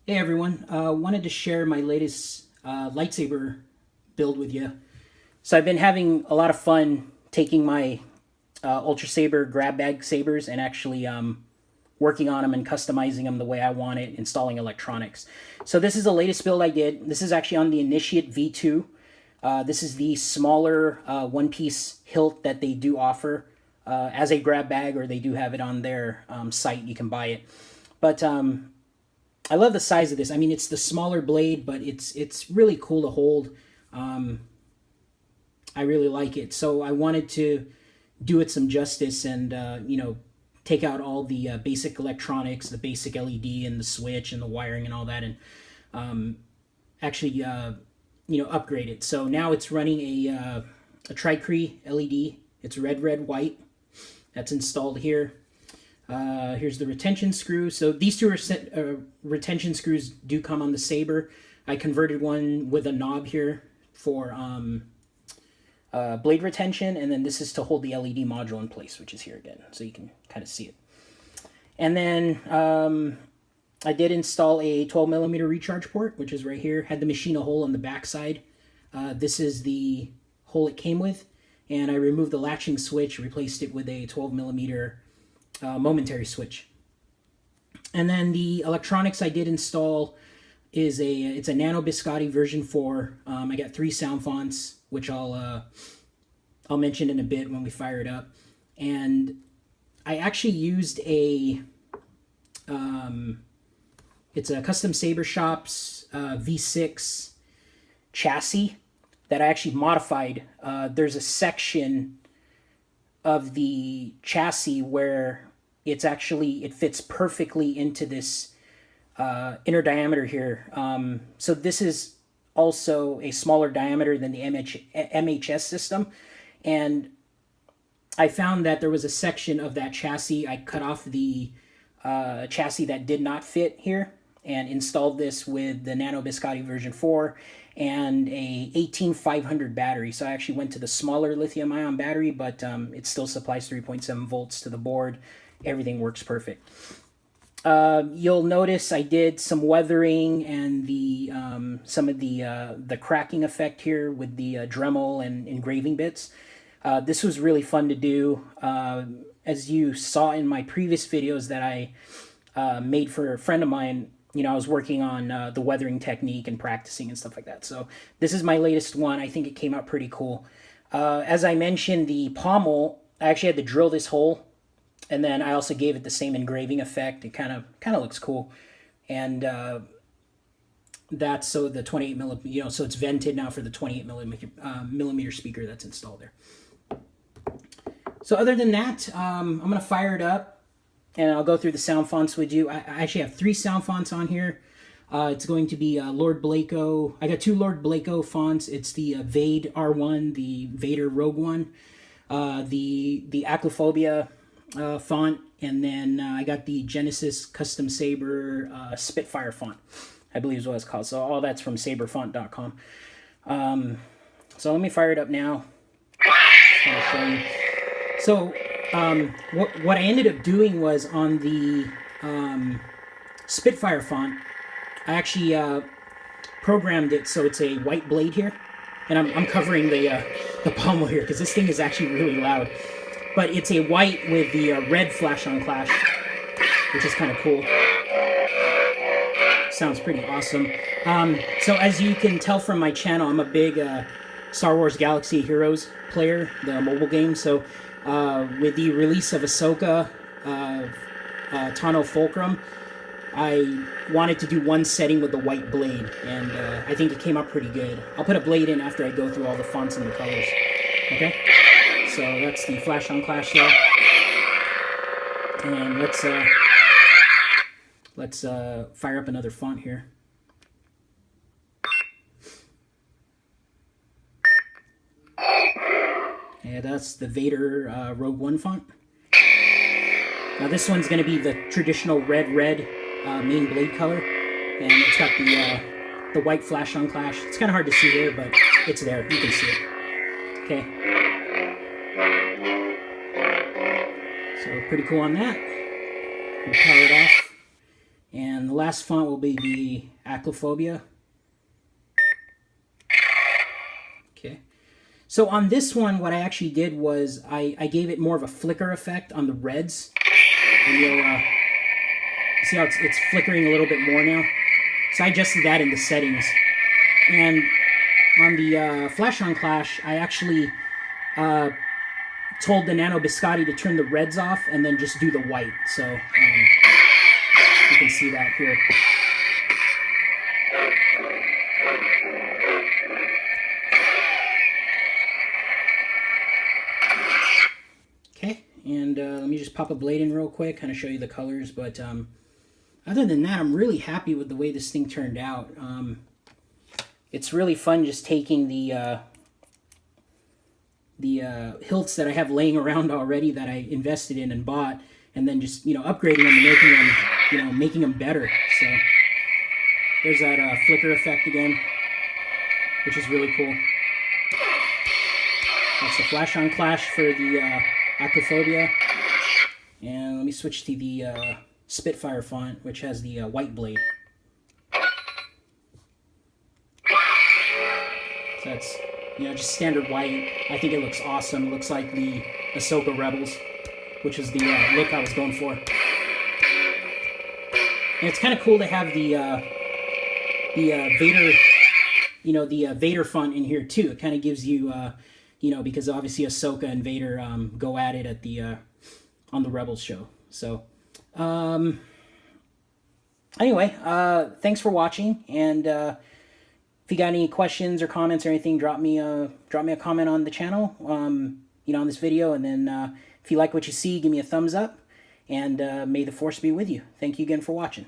Hey everyone, wanted to share my latest lightsaber build with you. So I've been having a lot of fun taking my Ultrasaber grab bag sabers and actually working on them and customizing them the way I want it, installing electronics. So this is the latest build I did. This is actually on the Initiate V2. This is the smaller one-piece hilt that they do offer as a grab bag, or they do have it on their site. You can buy it. But I love the size of this. I mean, it's the smaller blade, but it's really cool to hold. I really like it. So I wanted to do it some justice and, take out all the basic electronics, the basic LED and the switch and the wiring and all that, and actually, upgrade it. So now it's running a Cree LED. It's red, red, white. That's installed here. Here's the retention screw. So these two retention screws do come on the Saber. I converted one with a knob here for blade retention, and then this is to hold the LED module in place, which is here again, so you can kind of see it. And then I did install a 12mm recharge port, which is right here. Had the machine a hole on the back side. This is the hole it came with, and I removed the latching switch, replaced it with a 12mm momentary switch. And then the electronics I did install is it's a Nano Biscotti version 4. I got 3 Soundfonts, which I'll mention in a bit when we fire it up. And I actually used it's a Custom Saber Shop's V6 chassis that I actually modified. There's a section of the chassis where it fits perfectly into this inner diameter here. So this is also a smaller diameter than the MHS system, and I found that there was a section of that chassis. I cut off the chassis that did not fit here and installed this with the Nano Biscotti version 4 and a 18500 battery. So I actually went to the smaller lithium ion battery, but it still supplies 3.7 volts to the board. Everything works perfect. You'll notice I did some weathering and the some of the cracking effect here with the Dremel and engraving bits. This was really fun to do. As you saw in my previous videos that I made for a friend of mine, I was working on the weathering technique and practicing and stuff like that. So this is my latest one. I think it came out pretty cool. As I mentioned, the pommel, I actually had to drill this hole, and then I also gave it the same engraving effect. It kind of looks cool. And that's so the 28 millimeter, so it's vented now for the 28 millimeter speaker that's installed there. So other than that, I'm going to fire it up, and I'll go through the sound fonts with you. I actually have 3 sound fonts on here. It's going to be Lord Blako. I got 2 Lord Blako fonts. It's the Vade R1, the Vader Rogue One, the Achluophobia font, and then I got the Genesis Custom Saber Spitfire font, I believe is what it's called. So all that's from saberfont.com. So let me fire it up now. So what I ended up doing was on the Spitfire font, I actually programmed it so it's a white blade here, and I'm covering the pommel here because this thing is actually really loud. But it's a white with the red flash on clash, which is kind of cool. Sounds pretty awesome. So as you can tell from my channel, I'm a big Star Wars Galaxy Heroes player, the mobile game. So with the release of Ahsoka, Tano Fulcrum, I wanted to do one setting with the white blade, and I think it came out pretty good. I'll put a blade in after I go through all the fonts and the colors. Okay? So that's the flash on clash there. And let's fire up another font here. Yeah, that's the Vader Rogue One font. Now this one's going to be the traditional red main blade color, and it's got the white flash on clash. It's kind of hard to see here, but it's there. You can see it. Okay. So pretty cool on that. We'll power it off. And the last font will be the Achluophobia. Okay. So on this one, what I actually did was I gave it more of a flicker effect on the reds. And you'll see how it's flickering a little bit more now. So I adjusted that in the settings. And on the Flash on Clash, I actually told the Nano Biscotti to turn the reds off and then just do the white. So you can see that here. Okay, and let me just pop a blade in real quick, kind of show you the colors. But other than that, I'm really happy with the way this thing turned out. It's really fun just taking the hilts that I have laying around already that I invested in and bought, and then just, you know, upgrading them and making them, you know, making them better. So there's that flicker effect again, which is really cool. That's the Flash on Clash for the Achluophobia. And let me switch to the Spitfire font, which has the white blade. So that's, you know, just standard white. I think it looks awesome. It looks like the Ahsoka Rebels, which is the look I was going for. And it's kind of cool to have the Vader, you know, the Vader font in here too. It kind of gives you, you know, because obviously Ahsoka and Vader go at it at the on the Rebels show. So anyway, thanks for watching, and if you got any questions or comments or anything, drop me a comment on the channel, you know, on this video. And then if you like what you see, give me a thumbs up, and may the Force be with you. Thank you again for watching.